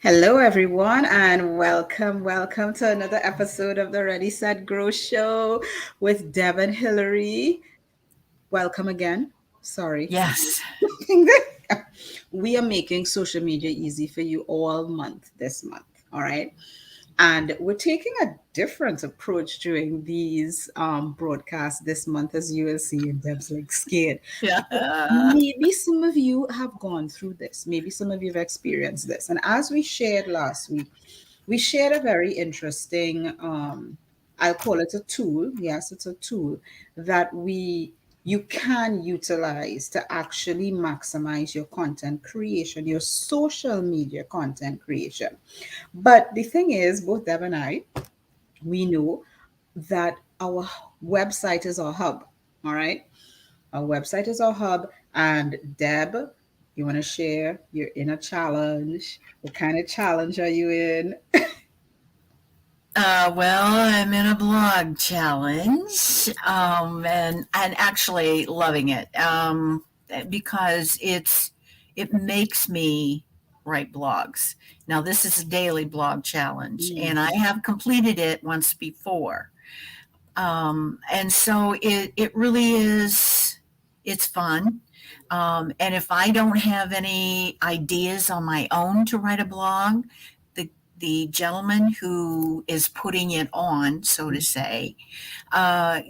Hello, everyone, and welcome to another episode of the Ready, Set, Grow show with Deb and Hilary. Welcome again. Sorry. Yes. We are making social media easy for you all month this month. All right. And we're taking a different approach during these broadcasts this month, as you will see. And Deb's like scared because Yeah. maybe some of you have gone through this. Maybe some of you have experienced this. And as we shared last week, we shared a very interesting, I'll call it a tool. Yes, it's a tool that you can utilize to actually maximize your content creation, your social media content creation. But the thing is, both Deb and I, we know that our website is our hub. All right. Our website is our hub. And Deb, you want to share? You're in a challenge. What kind of challenge are you in? Well, I'm in a blog challenge, and actually loving it because it makes me write blogs. Now, this is a daily blog challenge, Mm, and I have completed it once before, and so it really is. It's fun. And if I don't have any ideas on my own to write a blog, the gentleman who is putting it on, so to say,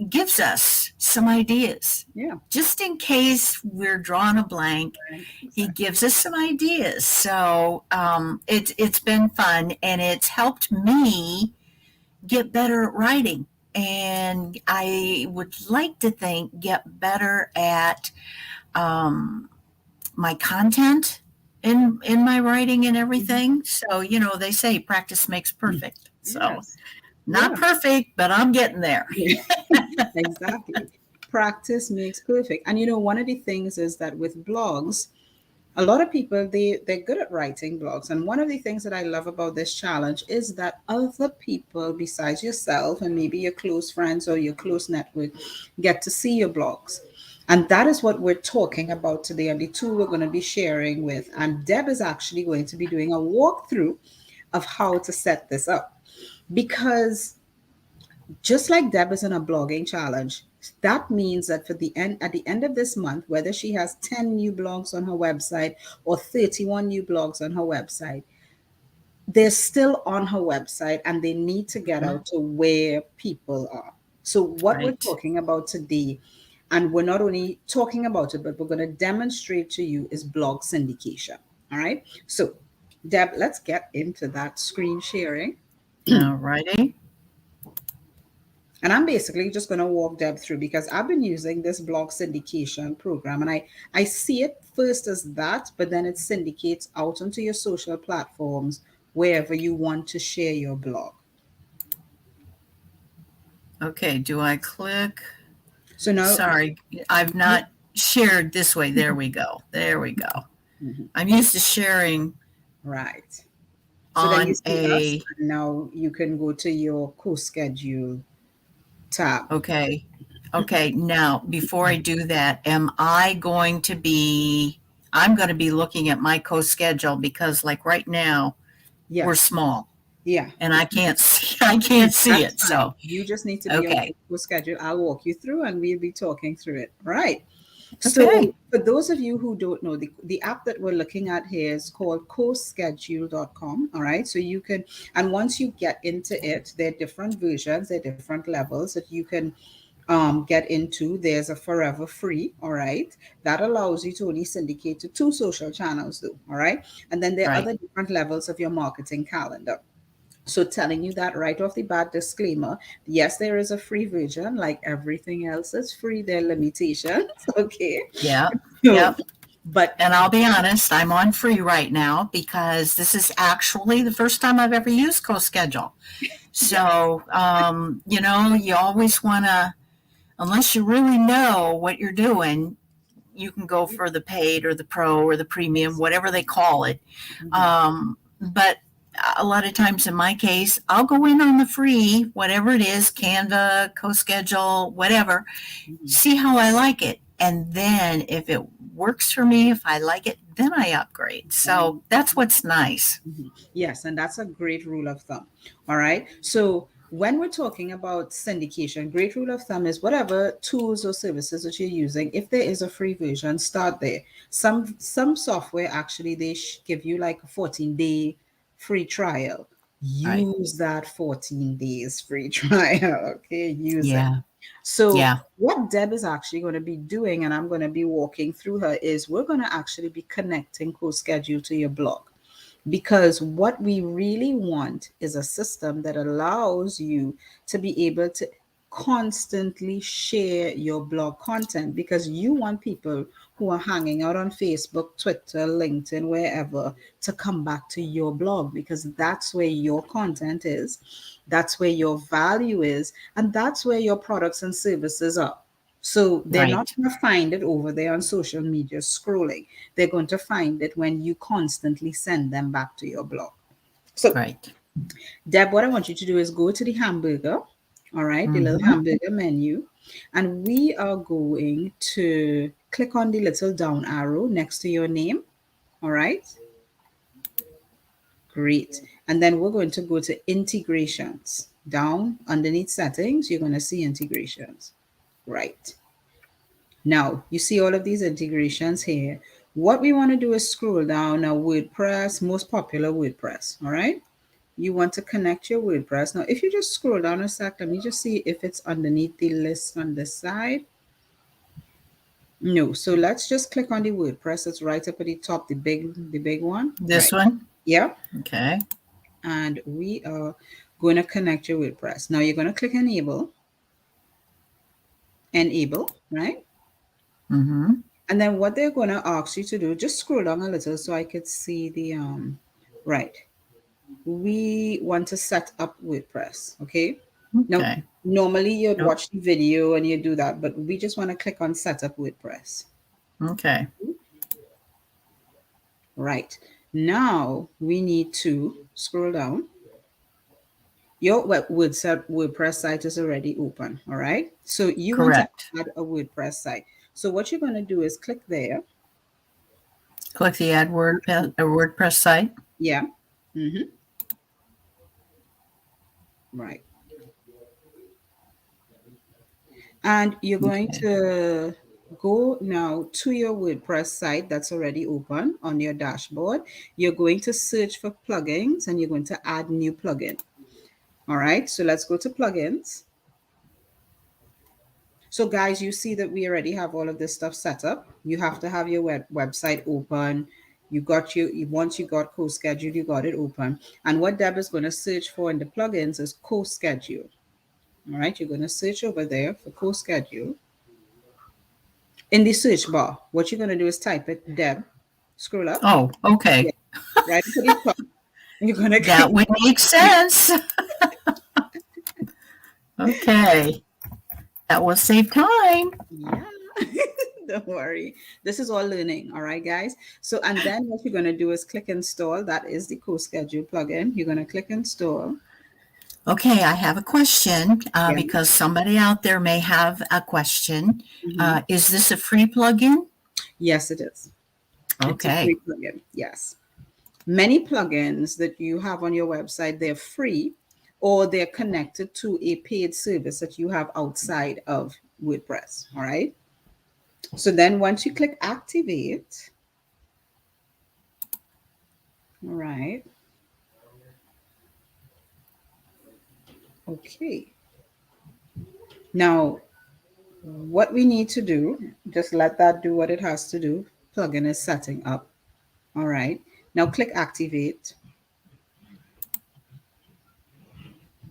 gives us some ideas. yeah. Just in case we're drawing a blank, Right. he Exactly. gives us some ideas. So it's been fun, and it's helped me get better at writing. And I would like to think get better at um, my content in my writing and Mhm. everything. So, they say practice makes perfect. So, Yes. not Yeah. perfect, but I'm getting there. Exactly. Practice makes perfect. And one of the things is that with blogs, a lot of people they're good at writing blogs. And one of the things that I love about this challenge is that other people besides yourself and maybe your close friends or your close network get to see your blogs. And that is what we're talking about today, and the tool we're going to be sharing with. And Deb is actually going to be doing a walkthrough of how to set this up. Because just like Deb is in a blogging challenge, that means that at the end of this month, whether she has 10 new blogs on her website or 31 new blogs on her website, they're still on her website and they need to get Mhm. out to where people are. So what we're Right. talking about today, and we're not only talking about it, but we're going to demonstrate to you, is blog syndication. All right. So Deb, let's get into that screen sharing. All righty. And I'm basically just going to walk Deb through because I've been using this blog syndication program, and I see it first as that, but then it syndicates out onto your social platforms wherever you want to share your blog. Okay. Do I click? So now, Sorry, I've not shared this way. There we go. There we go. Mhm. I'm used to sharing Right. So then you on see us, a. and now you can go to your co-schedule tab. Okay. Okay. Now, before I do that, am I going to be? I'm going to be looking at my co-schedule because, like right now, we're Yes. small Yeah. and I can't see. I can't see That's it. fine. So, You just need to be on okay. co-schedule. I'll walk you through, and we'll be talking through it. Right. So, Okay. for those of you who don't know, the app that we're looking at here is called coschedule.com. All right. So, you can, and once you get into it, there are different versions, there are different levels that you can get into. There's a forever free. All right. That allows you to only syndicate to two social channels, though. All right. And then there are Right. other different levels of your marketing calendar. So, telling you that right off the bat, disclaimer, yes, there is a free version. Like everything else is free, there are limitations. Okay. Yep. So, Yep. but And I'll be honest, I'm on free right now because this is actually the first time I've ever used CoSchedule. yeah, So, you always want to, unless you really know what you're doing, you can go for the paid or the pro or the premium, yes. whatever they call it. Mhm. But a lot of times in my case, I'll go in on the free, whatever it is, Canva, CoSchedule, whatever, Mhm. see how I like it. And then if it works for me, if I like it, then I upgrade. So that's what's nice. Yes, and that's a great rule of thumb. All right. So when we're talking about syndication, great rule of thumb is whatever tools or services that you're using, if there is a free version, start there. Some software actually they give you like a 14-day free trial. Right. Use that 14 days free trial. Okay, use it. Yeah. So Yeah. what Deb is actually going to be doing, and I'm going to be walking through her, is we're going to actually be connecting Coschedule to your blog. Because what we really want is a system that allows you to be able to constantly share your blog content, because you want people who are hanging out on Facebook, Twitter, LinkedIn, wherever, to come back to your blog, because that's where your content is, that's where your value is, and that's where your products and services are. So they're not Right. going to find it over there on social media scrolling. They're going to find it when you constantly send them back to your blog. So, Right. Deb, what I want you to do is go to the hamburger, all right, the little Mm-hmm. hamburger menu, and we are going to click on the little down arrow next to your name, all right? Great. And then we're going to go to integrations. Down underneath settings, you're going to see integrations. Right. Now, you see all of these integrations here. What we want to do is scroll down now, WordPress, most popular WordPress. All right. You want to connect your WordPress. Now, if you just scroll down a sec, let me just see if it's underneath the list on this side. No. So let's just click on the WordPress. It's right up at the top, the big one. This Right. one. Yeah. Okay. And we are going to connect your WordPress. Now you're going to click enable, right? Mm-hmm. And then what they're going to ask you to do, just scroll down a little so I could see the, right. We want to set up WordPress, okay? Now, Okay. normally you'd Nope. watch the video and you do that, but we just want to click on set up WordPress. Okay. Right. Now we need to scroll down. Your WordPress site is already open, all right? So you want to Correct. add a WordPress site. So what you're going to do is click there. Click the add WordPress site. Yeah. Mm-hmm. Right. And you're going Okay. to go now to your WordPress site that's already open on your dashboard. You're going to search for plugins and you're going to add new plugin. All right, so let's go to plugins. So guys, you see that we already have all of this stuff set up. You have to have your website open. Once you got Coschedule, you got it open. And what Deb is going to search for in the plugins is Coschedule. All right, you're going to search over there for Coschedule. In the search bar, what you're going to do is type it, Deb, scroll up. Oh, okay. Yeah, right to the top. You're going to That click. would make sense. Okay. That will save time. Yeah. Don't worry. This is all learning. All right, guys. So, and then what you're going to do is click install. That is the Coschedule plugin. You're going to click install. Okay, I have a question Yeah. because somebody out there may have a question. Mhm. Is this a free plugin? Yes, it is. It's a Okay. free plugin. Yes. Many plugins that you have on your website, they're free or they're connected to a paid service that you have outside of WordPress. All right. So then once you click activate, all right. Okay. Now, what we need to do, just let that do what it has to do. Plugin is setting up. All right. Now click activate.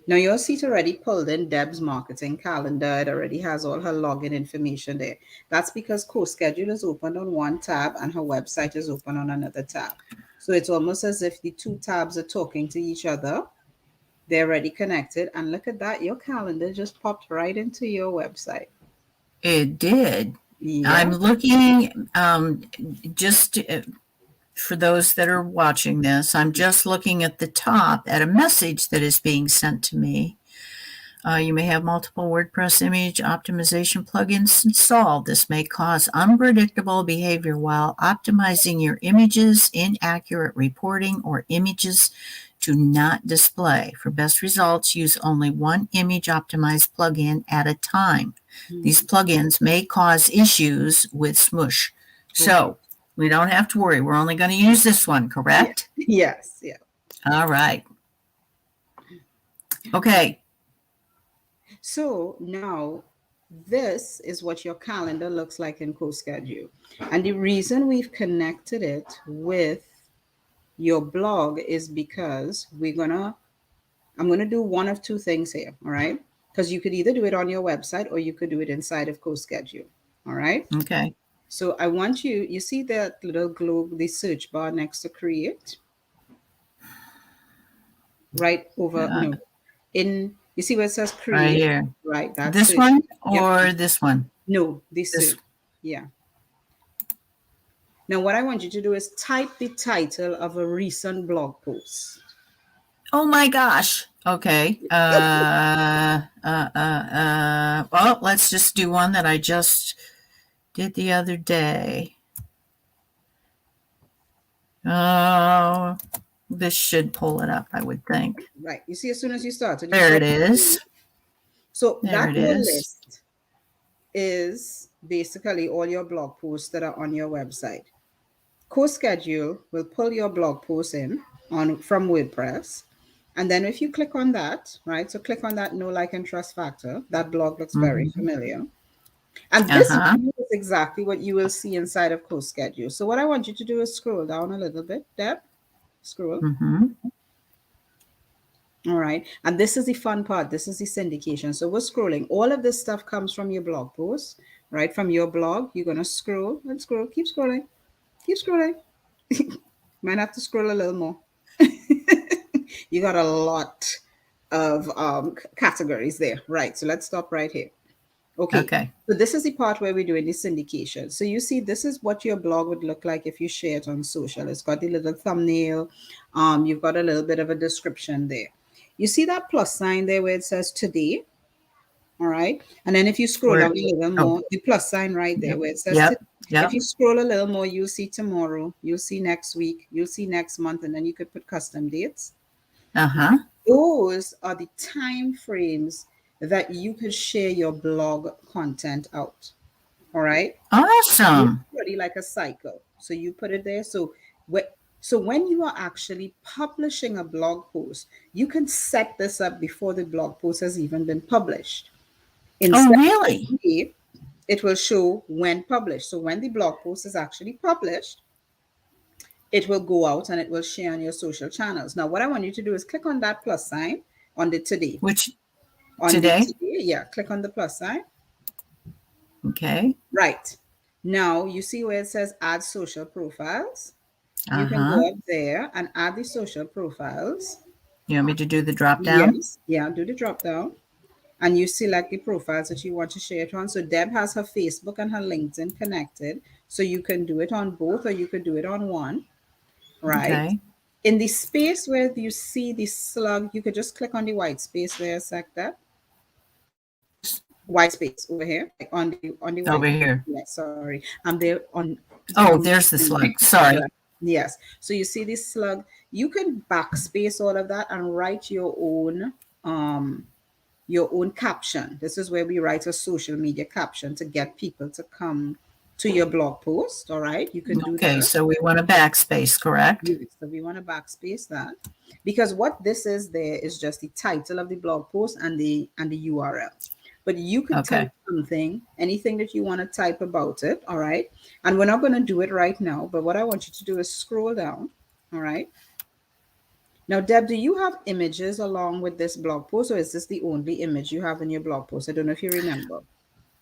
Now you'll see it already pulled in Deb's marketing calendar. It already has all her login information there. That's because Coschedule is open on one tab and her website is open on another tab. So it's almost as if the two tabs are talking to each other. They're already connected. And look at that, your calendar just popped right into your website. It did. Yeah. I'm looking just for those that are watching this, I'm just looking at the top at a message that is being sent to me. You may have multiple WordPress image optimization plugins installed. This may cause unpredictable behavior while optimizing your images, inaccurate reporting, or images to not display. For best results, use only one image optimized plugin at a time. These plugins may cause issues with Smush. So we don't have to worry. We're only going to use this one, correct? Yes. Yeah. All right. Okay. So now this is what your calendar looks like in Coschedule. And the reason we've connected it with your blog is because I'm gonna do one of two things here, all right? Because you could either do it on your website or you could do it inside of Coschedule, all right? Okay. So I want you see that little globe, the search bar next to create? Right over, you see where it says create? Right here. Right, that's this search. one or this one? No, this search. Yeah. Now what I want you to do is type the title of a recent blog post. Oh my gosh. Okay. Well, let's just do one that I just did the other day. Oh, this should pull it up, I would think. Right. You see, as soon as you start. There it is. So there that it is. list is basically all your blog posts that are on your website. Coschedule will pull your blog posts in from WordPress. And then if you click on that, right? So click on that know, like, and trust factor. That blog looks very familiar. And this is exactly what you will see inside of Coschedule. So what I want you to do is scroll down a little bit, Deb. Scroll. All right. And this is the fun part. This is the syndication. So we're scrolling. All of this stuff comes from your blog post, right? From your blog. You're going to scroll and scroll. Keep scrolling. Keep scrolling. Might have to scroll a little more. You got a lot of categories there. Right. So let's stop right here. Okay. So this is the part where we're doing the syndication. So you see, this is what your blog would look like if you share it on social. It's got the little thumbnail. You've got a little bit of a description there. You see that plus sign there where it says today? All right. And then if you scroll down a little more, the plus sign right there where it says today. If you scroll a little more, you'll see tomorrow, you'll see next week, you'll see next month, and then you could put custom dates. Those are the time frames that you could share your blog content out. All right. Awesome. It's pretty like a cycle. So you put it there. So when you are actually publishing a blog post, you can set this up before the blog post has even been published. Really? It will show when published. So when the blog post is actually published, it will go out and it will share on your social channels. Now, what I want you to do is click on that plus sign on the today. Which on today? Yeah, click on the plus sign. Okay. Right. Now, you see where it says add social profiles. You can go up there and add the social profiles. You want me to do the drop down? Yes. Yeah, do the drop down. And you select the profiles that you want to share it on. So Deb has her Facebook and her LinkedIn connected. So you can do it on both or you could do it on one. Right. Okay. In the space where you see the slug, you could just click on the white space there, that white space over here, like on the white over here. Yeah, sorry, I'm there on. There's the slug. Sorry. Yes. So you see this slug. You can backspace all of that and write your own caption. This is where we write a social media caption to get people to come to your blog post. All right. You can do that. Okay. So we want to backspace, correct? Yes, so we want to backspace that because what this is there is just the title of the blog post and the URL. But you can type something, anything that you want to type about it. All right. And we're not going to do it right now. But what I want you to do is scroll down. All right. Now, Deb, do you have images along with this blog post, or is this the only image you have in your blog post? I don't know if you remember.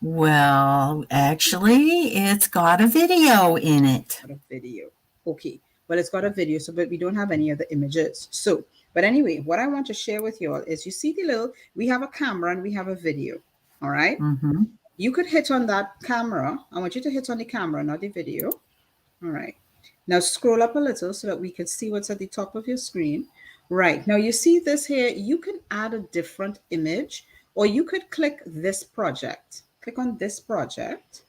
Well, actually, it's got a video in it. Got a video. Okay. Well, it's got a video, but we don't have any other images. So, but anyway, what I want to share with you all is you see we have a camera and we have a video. All right. You could hit on that camera. I want you to hit on the camera, not the video. All right. Now scroll up a little so that we can see what's at the top of your screen. Right. Now you see this here. You can add a different image Or you could click this project. Click on this project,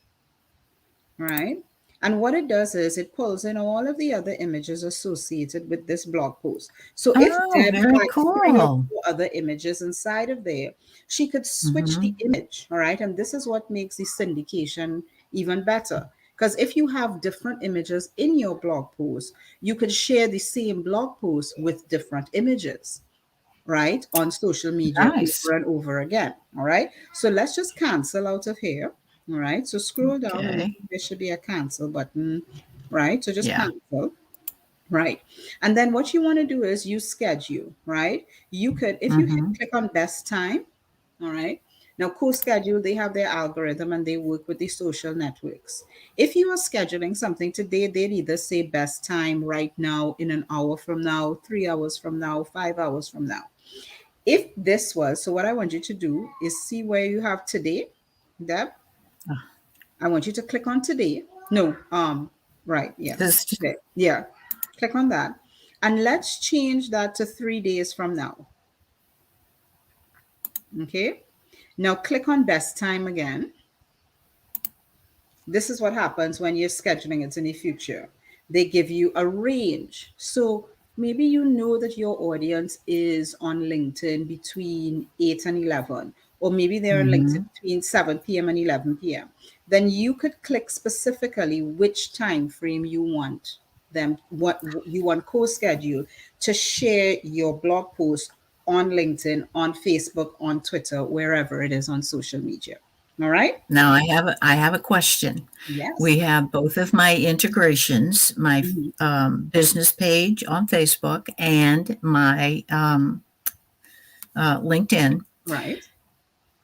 right? And what it does is it pulls in all of the other images associated with this blog post. So if Oh, Deb very had 3 or cool. 4 other images inside of there, she could switch the Mm-hmm. image, all right? And this is what makes the syndication even better. Because if you have different images in your blog post, you could share the same blog post with different images, right, on social media Nice. over and over again. All right. So let's just cancel out of here. All right. So scroll down and Okay. there should be a cancel button. Right. So just Yeah. cancel. Right. And then what you want to do is use schedule. Right. You could, if you Mm-hmm. click on best time, all right. Now, Coschedule, they have their algorithm and they work with the social networks. If you are scheduling something today, they'd either say best time right now, in an hour from now, 3 hours from now, 5 hours from now. If this was, so what I want you to do is see where you have today, Deb. I want you to click on today. No, right, yes. Just Okay. Yeah. Click on that. And let's change that to 3 days from now. Okay. Now click on best time again. This is what happens when you're scheduling it in the future. They give you a range. So maybe you know that your audience is on LinkedIn between 8 and 11, or maybe they're on LinkedIn mm-hmm. between 7 p.m. and 11 p.m. Then you could click specifically which time frame you want them, what you want co-schedule to share your blog post on LinkedIn, on Facebook, on Twitter, wherever it is on social media. All right? Now I have a question. Yes. We have both of my integrations, my Mhm. business page on Facebook and my LinkedIn. Right.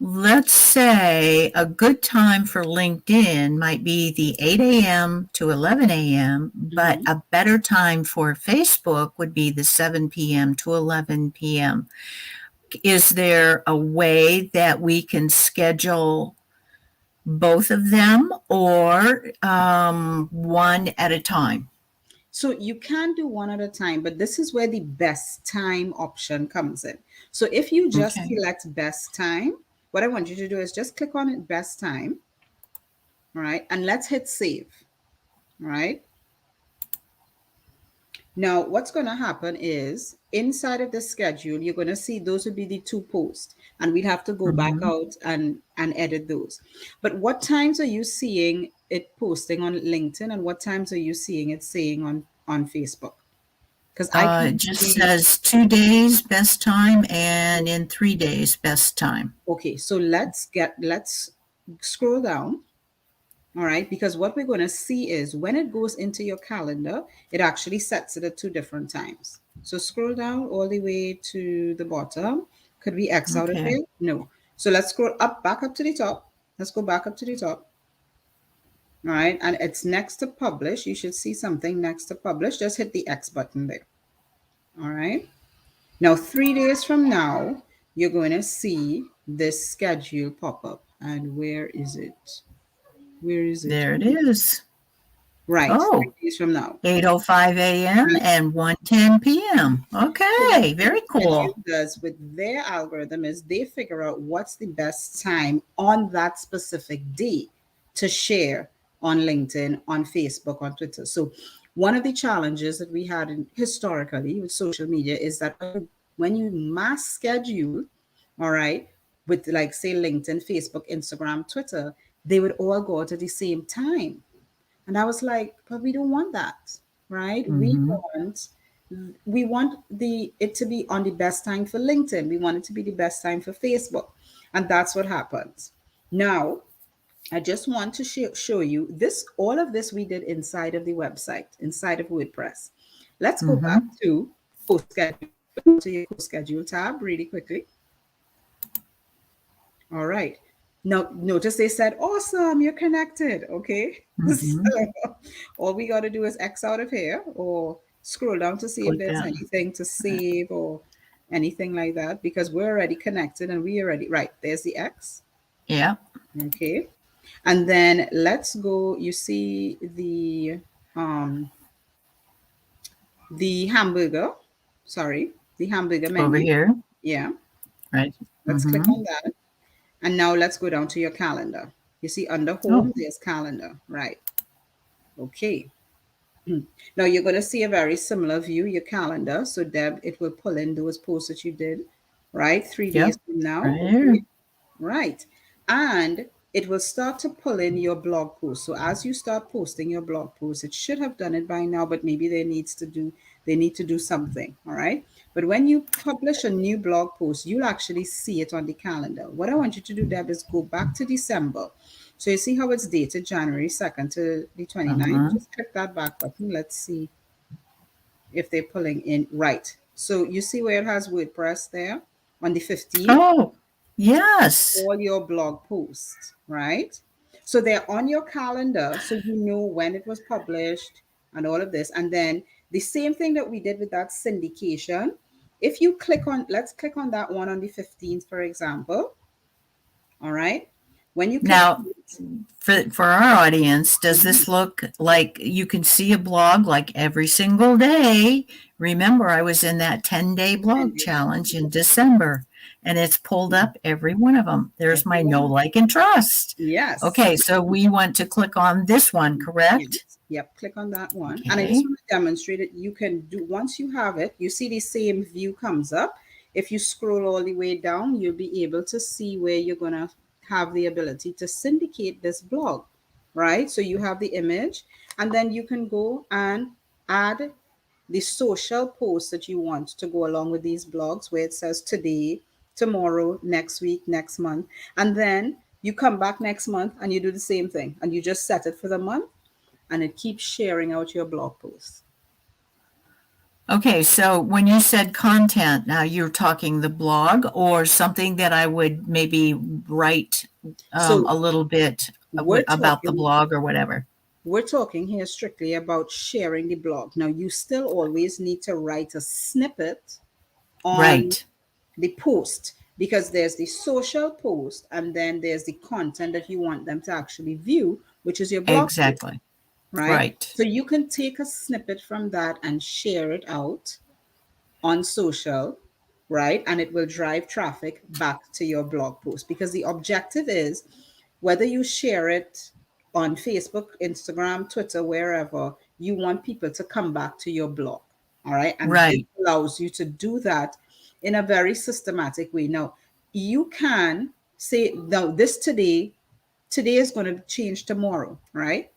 Let's say a good time for LinkedIn might be the 8 a.m. to 11 a.m., but Mhm. a better time for Facebook would be the 7 p.m. to 11 p.m. Is there a way that we can schedule both of them or one at a time? So you can do one at a time, but this is where the best time option comes in. So if you just Okay. select best time, what I want you to do is just click on it, best time, right? And let's hit save, right? Now, what's going to happen is inside of the schedule, you're going to see those would be the 2 posts, and we'd have to go back Mm-hmm. out and edit those. But what times are you seeing it posting on LinkedIn, and what times are you seeing it saying on Facebook? Because I It can just see. says 2 days best time and in 3 days best time. Okay, so let's scroll down. All right, because what we're going to see is when it goes into your calendar, it actually sets it at 2 different times. So scroll down all the way to the bottom. Could we X out of Okay. it? No. So let's scroll up, back up to the top. Let's go back up to the top. All right, and it's next to publish. You should see something next to publish. Just hit the X button there. All right. Now, 3 days from now, you're going to see this schedule pop up. And where is it? Where is it? There it is. Right, Oh, 3 days from now. 8:05 a.m. Right. and 1:10 p.m. So what Okay, very Schedule cool. does with their algorithm is they figure out what's the best time on that specific day to share on LinkedIn, on Facebook, on Twitter. So one of the challenges that we had historically with social media is that when you mass schedule, all right, with like say LinkedIn, Facebook, Instagram, Twitter, they would all go out at the same time. And I was like, but we don't want that, right? Hmm. We want the it to be on the best time for LinkedIn. We want it to be the best time for Facebook. And that's what happens. Now, I just want to show you this, all of this we did inside of the website, inside of WordPress. Let's go back Hmm. to co-schedule, to your co-schedule tab really quickly. All right. Now, notice they said, awesome, you're connected. Okay. Hmm. So all we got to do is X out of here or scroll down to see if Click there's that. anything to save or anything like that because we're already connected and we already, right, there's the X. Yeah. Okay. And then let's go, you see the hamburger, sorry, the hamburger Over menu. here. Yeah. Right. Let's click Hmm. on that. And now let's go down to your calendar. You see under Oh, home, there's calendar, right? Okay. Now you're going to see a very similar view, your calendar. So Deb, it will pull in those posts that you did, right? 3 days yep, from now. right Okay. here. Right. And it will start to pull in your blog post. So as you start posting your blog post, it should have done it by now, but maybe they need to do something. All right. But when you publish a new blog post, you'll actually see it on the calendar. What I want you to do, Deb, is go back to December. So you see how it's dated January 2nd to the 29th. Uh-huh. Just click that back button. Let's see if they're pulling in right. So you see where it has WordPress there on the 15th? Oh, yes. All your blog posts, right? So they're on your calendar, so you know when it was published and all of this. And then the same thing that we did with that syndication. If you click on, let's click on that one on the 15th, for example. All right. When you click Now, on it, for our audience, does mhm, this look like you can see a blog like every single day? Remember, I was in that 10-day and blog challenge in December, and it's pulled up every one of them. There's my know, everyone, like, and trust. yes. Okay, so we want to click on this one, correct? Yes. Yep. Click on that one. And I just Okay, want to demonstrate it. You can do, once you have it, you see the same view comes up. If you scroll all the way down, you'll be able to see where you're going to have the ability to syndicate this blog, right? So you have the image, and then you can go and add the social posts that you want to go along with these blogs, where it says today, tomorrow, next week, next month. And then you come back next month and you do the same thing, and you just set it for the month, and it keeps sharing out your blog posts. okay, so when you said content, now you're talking the blog or something that I would maybe write So a little bit we're about the talking blog or whatever. we're talking here strictly about sharing the blog. Now you still always need to write a snippet on Right, the post, because there's the social post and then there's the content that you want them to actually view, which is your blog post, exactly. right? Right. So you can take a snippet from that and share it out on social, right? And it will drive traffic back to your blog post, because the objective is, whether you share it on Facebook, Instagram, Twitter, wherever, you want people to come back to your blog. All right. And this Right. allows you to do that in a very systematic way. Now, you can say, now, today is going to change tomorrow, right?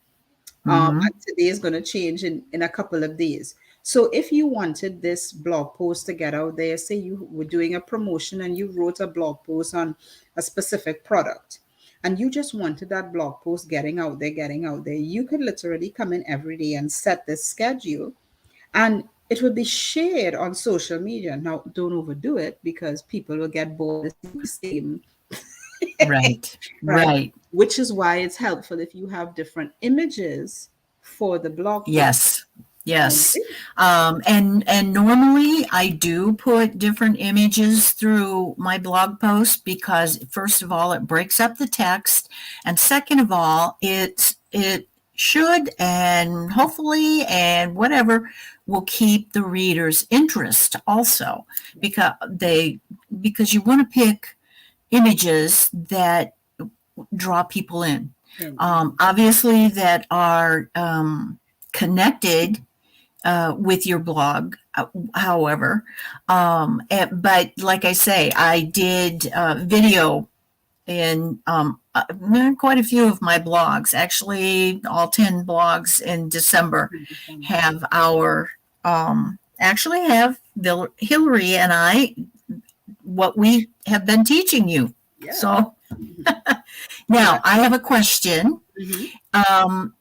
Mhm. And today is going to change in a couple of days. So if you wanted this blog post to get out there, say you were doing a promotion and you wrote a blog post on a specific product, and you just wanted that blog post getting out there, you could literally come in every day and set this schedule, and it will be shared on social media. Now, don't overdo it, because people will get bored of seeing the same, Right. right? Right. Which is why it's helpful if you have different images for the blog post. Yes. Yes. Okay. And normally I do put different images through my blog post because first of all, it breaks up the text. And second of all, it should and hopefully and whatever will keep the reader's interest also because you want to pick images that draw people in. And Obviously, that are connected with your blog. However, but like I say, I did video in quite a few of my blogs. Actually, all 10 blogs in December have our actually have Hilary and I what we have been teaching you. yeah. So Yeah. now I have a question. Mhm. Um,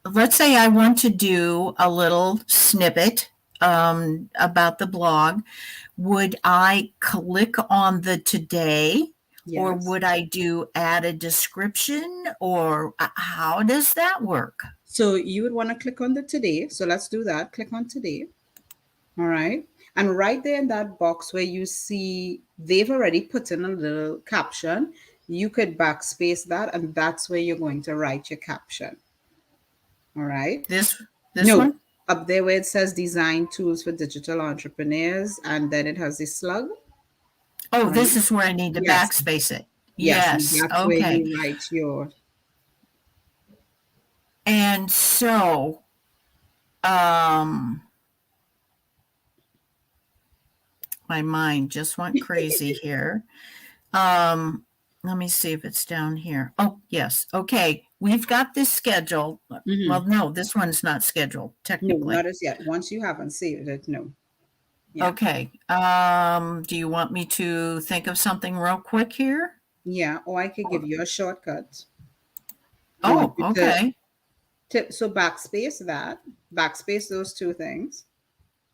let's say I want to do a little snippet about the blog. Would I click on the today or Yes. would I do add a description or how does that work? So you would want to click on the today. So let's do that. Click on today. All right. And right there in that box where you see they've already put in a little caption, you could backspace that, and that's where you're going to write your caption. All right. This No, one? up there where it says design tools for digital entrepreneurs, and then it has the slug. Oh, Right. this is where I need to Yes. backspace it. Yes, and Yes. that's where Okay. you write your. And so, um, my mind just went crazy here. Um, Let me see if it's down here. Oh, yes. Okay. We've got this scheduled. Well, Mhm. no, this one's not scheduled No, not technically. as yet. Once you haven't saved it, no. Yeah. Okay. Do you want me to think of something real quick here? Yeah. Or I could give you a shortcut. I want Oh, you okay. so backspace those two things.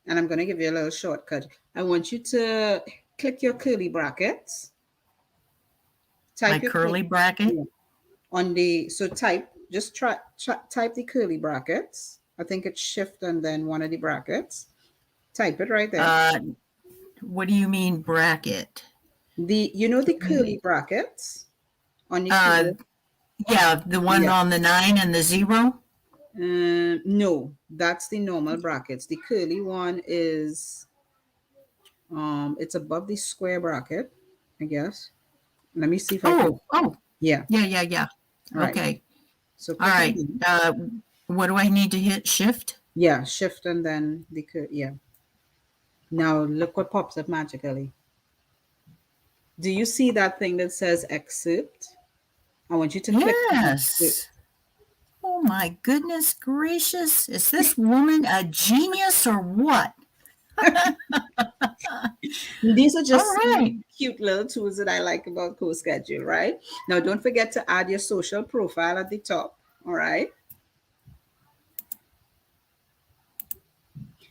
And I'm going to give you a little shortcut. I want you to click your curly brackets, My type your curly bracket. yeah, on the, so type, just type the curly brackets. I think it's shift and then one of the brackets. Type it right there. Uh, what do you mean bracket? The curly brackets on the Uh, keyboard. yeah, the one Yeah. on the 9 and the 0. No, that's the normal brackets. The curly one is it's above the square bracket, I guess. Let me see if I can. Oh, Yeah. yeah, yeah, yeah. All right. Okay. So All click on right. them. What do I need to hit? Shift? Yeah, shift and then yeah. Now look what pops up magically. Do you see that thing that says excerpt? I want you to click on excerpt. Yes. Oh my goodness gracious. Is this woman a genius or what? These are All just right. cute little tools that I like about Coschedule, right? Now don't forget to add your social profile at the top. All right.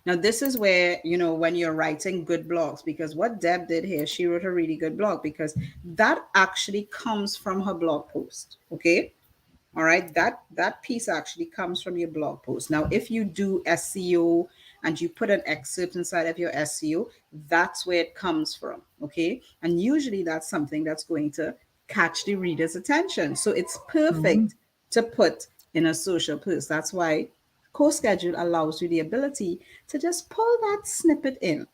Now, this is where, when you're writing good blogs, because what Deb did here, she wrote a really good blog because that actually comes from her blog post. Okay. All right. That piece actually comes from your blog post. Now, if you do SEO and you put an excerpt inside of your SEO, that's where it comes from. Okay. And usually that's something that's going to catch the reader's attention. So it's Mhm. perfect to put in a social post. That's why Coschedule allows you the ability to just pull that snippet in.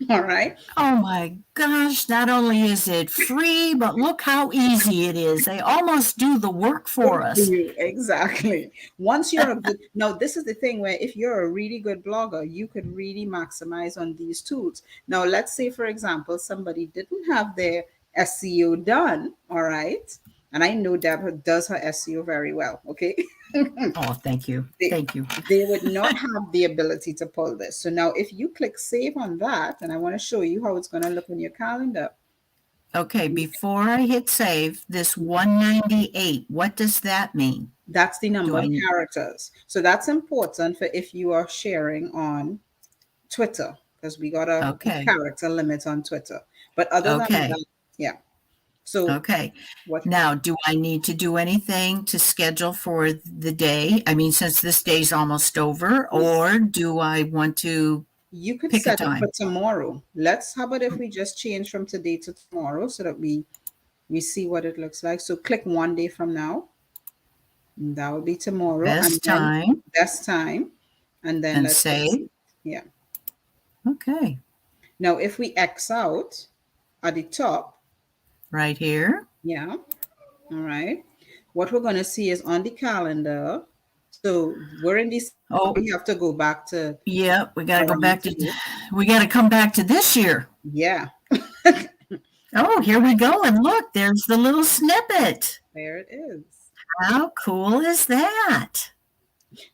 All right. Oh my gosh, not only is it free, but look how easy it is. They almost do the work for Good for us. you. Exactly. Once you're a good, now this is the thing where if you're a really good blogger, you could really maximize on these tools. Now, let's say, for example, somebody didn't have their SEO done. All right. And I know Deb does her SEO very well. Okay. Oh, thank you. they, Thank you. they would not have the ability to pull this. So now if you click save on that, and I want to show you how it's going to look in your calendar. Okay, before I hit save, this 198, what does that mean? That's the Do number I of need? characters. So that's important for if you are sharing on Twitter, because we got a Okay. character limit on Twitter. But other than Okay. that, yeah. So Okay. what Now, do I need to do anything to schedule for the day? I mean, since this day's almost over, or do I want to you could pick a set it for time? tomorrow. How about if we just change from today to tomorrow so that we see what it looks like. So click one day from now. That will be tomorrow. And Best then time best time. And then and let's hit save. save. Yeah. Okay. Now, if we X out at the top, Right here. yeah, all right. What we're going to see is on the calendar. So we're in this, Oh, we have to go back to yeah, we got to go around back to, today. we got to come back to this year. Yeah, Oh, here we go. And look, there's the little snippet. there it is. How cool is that?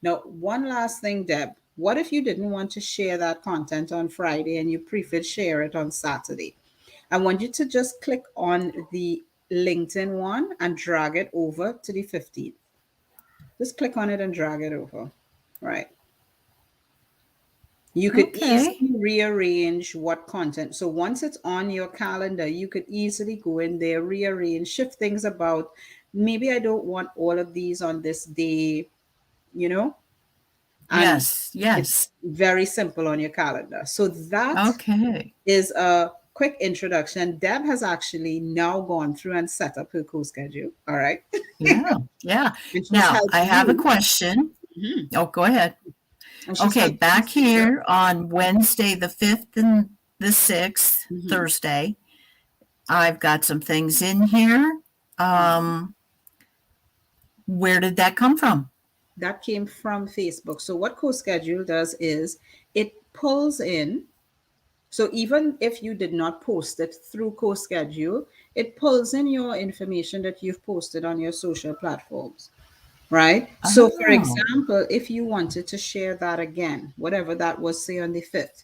Now, one last thing, Deb. What if you didn't want to share that content on Friday and you prefer share it on Saturday? I want you to just click on the LinkedIn one and drag it over to the 15th. Just click on it and drag it over. Right. You could Okay. easily rearrange what content. So once it's on your calendar, you could easily go in there, rearrange, shift things about. Maybe I don't want all of these on this day, you know, and Yes, it's yes. very simple on your calendar. So that Okay. is a quick introduction. Deb has actually now gone through and set up her co-schedule. All right. Yeah, yeah. And she's Now, helped I have a you. question. Mhm. Oh, go ahead. And she's Okay, helped you back set up. here on Wednesday, the 5th and the 6th, Mhm. Thursday, I've got some things in here. Where did that come from? That came from Facebook. So what Coschedule does is it pulls in. So even if you did not post it through Coschedule, it pulls in your information that you've posted on your social platforms, right? So for Oh, example, if you wanted to share that again, whatever that was, say on the 5th,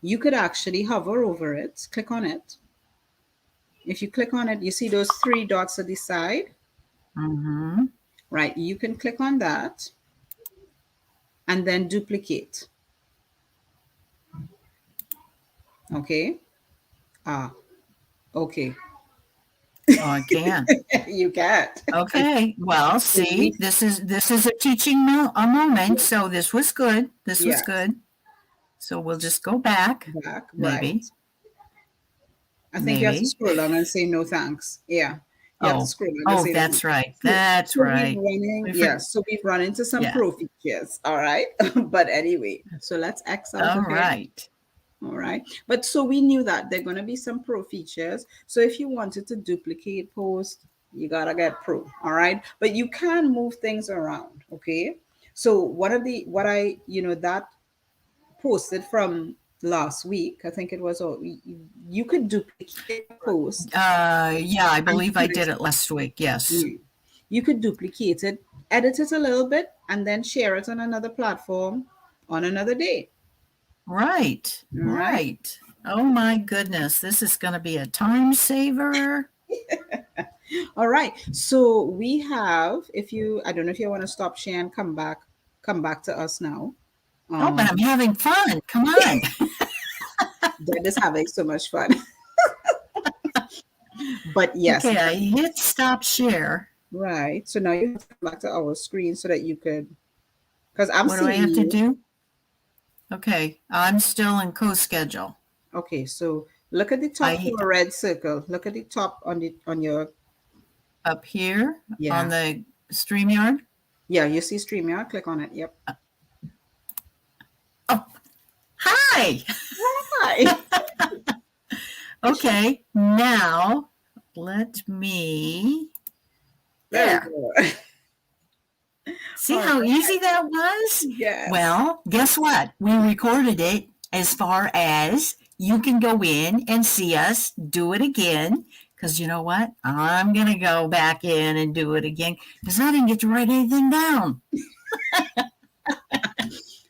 you could actually hover over it, click on it. If you click on it, you see those three dots at the side, mm-hmm. right? You can click on that and then duplicate. Okay. Okay. Oh, I can. You can't. Okay. Well, So see, this is a teaching a moment. So this was good. This was yeah, good. So we'll just go back. back, Maybe. right. I think you have to Maybe. scroll down and say no thanks. Yeah. You have to Oh. scroll down and Oh, say no thanks. that's right. So, That's so we've right. running, We yeah, for, so we've run into some yeah. pro features. All right. But anyway, so let's X out All of here. right. All right. But so we knew that there are going to be some pro features. So if you wanted to duplicate post, you got to get pro. All right. But you can move things around. Okay. So that posted from last week, I think it was, you could duplicate a post Yeah, I and believe I put did it, it last week. Yes. you could duplicate it, edit it a little bit, and then share it on another platform on another day. Right. All right. Right. Oh my goodness. This is going to be a time saver. All right. So we have, I don't know if you want to stop share and come back to us now. Oh, but I'm having fun. Come on. Deb is having so much fun. But yes, Okay, I hit stop share. right. So now you have to come back to our screen so that you could, because I'm What do I seeing have to you. do? Okay, I'm still in Coschedule. Okay, so look at the top I for a red circle. Look at the top on your, up here on yeah. the StreamYard. Yeah, you see StreamYard, click on it. Yep. Oh, hi. Hi. Okay, now let me. There There. we go. See All how right. easy that was? Yes. Well, guess what? We recorded it as far as you can go in and see us do it again. Because you know what? I'm going to go back in and do it again because I didn't get to write anything down.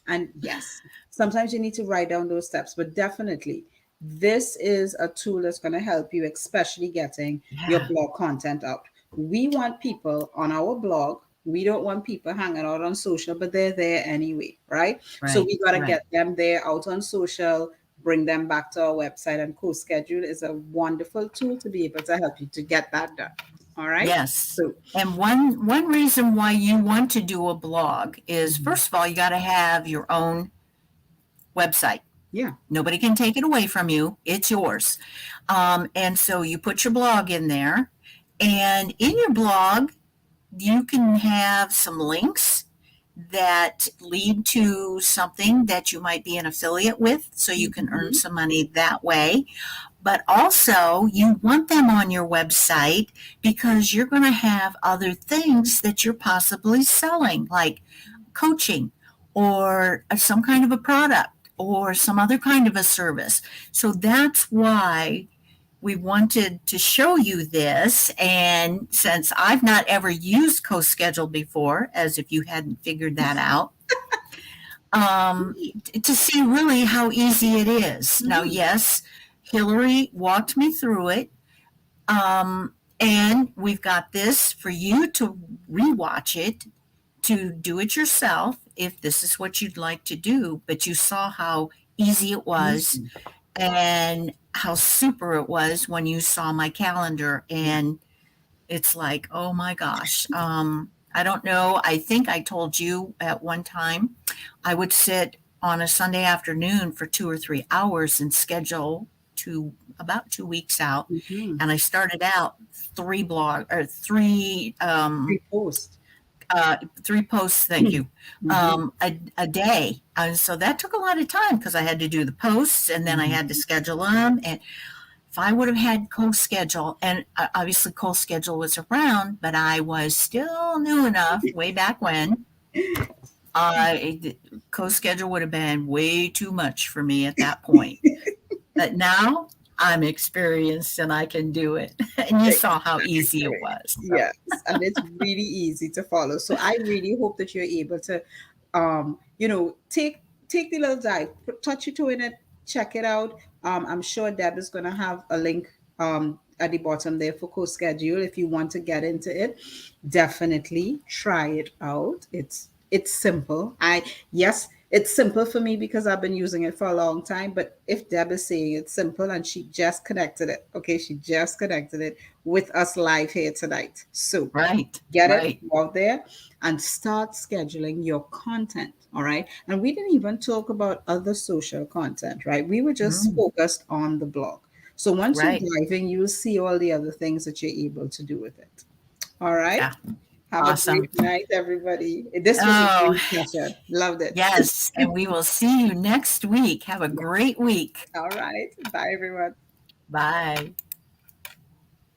And yes, sometimes you need to write down those steps, but definitely this is a tool that's going to help you, especially getting your Yeah. blog content out. We want people on our blog. We don't want people hanging out on social, but they're there anyway, right? So Right. we got to Right. get them there out on social, bring them back to our website, and Coschedule is a wonderful tool to be able to help you to get that done. All right. Yes. So And one reason why you want to do a blog is first of all, you got to have your own website. yeah. Nobody can take it away from you. It's yours. And so you put your blog in there. And in your blog, you can have some links that lead to something that you might be an affiliate with. So you can earn some money that way. But also, you want them on your website because you're going to have other things that you're possibly selling, like coaching or some kind of a product or some other kind of a service. So that's why we wanted to show you this. And since I've not ever used Coschedule before, as if you hadn't figured that out, to see really how easy it is. Now, yes, Hilary walked me through it. And we've got this for you to rewatch it, to do it yourself if this is what you'd like to do. But you saw how easy it was and how super it was when you saw my calendar. And it's like, oh my gosh. I don't know. I think I told you at one time I would sit on a Sunday afternoon for 2 or 3 hours and schedule to about 2 weeks out. Mhm. And I started out three Repost. posts, thank you, a day. So that took a lot of time because I had to do the posts and then I had to schedule them. And if I would have had Coschedule, and obviously Coschedule was around, but I was still new enough way back when. Coschedule would have been way too much for me at that point. But now I'm experienced and I can do it. And you saw how easy it was. So. Yes, and it's really easy to follow. So I really hope that you're able to, take the little dive, touch your toe in it, check it out. I'm sure Deb is going to have a link at the bottom there for Coschedule. If you want to get into it, definitely try it out. It's simple. Yes, it's simple for me because I've been using it for a long time. But if Deb is saying it's simple and she just connected it, okay, she just connected it with us live here tonight. So get it out there and start scheduling your content. All right. And we didn't even talk about other social content, right? We were just focused on the blog. So once you're driving, you'll see all the other things that you're able to do with it. All right. Yeah. Have awesome. a great night, everybody. This was a great session. Loved it. Yes. And we will see you next week. Have a great week. All right. Bye, everyone. Bye.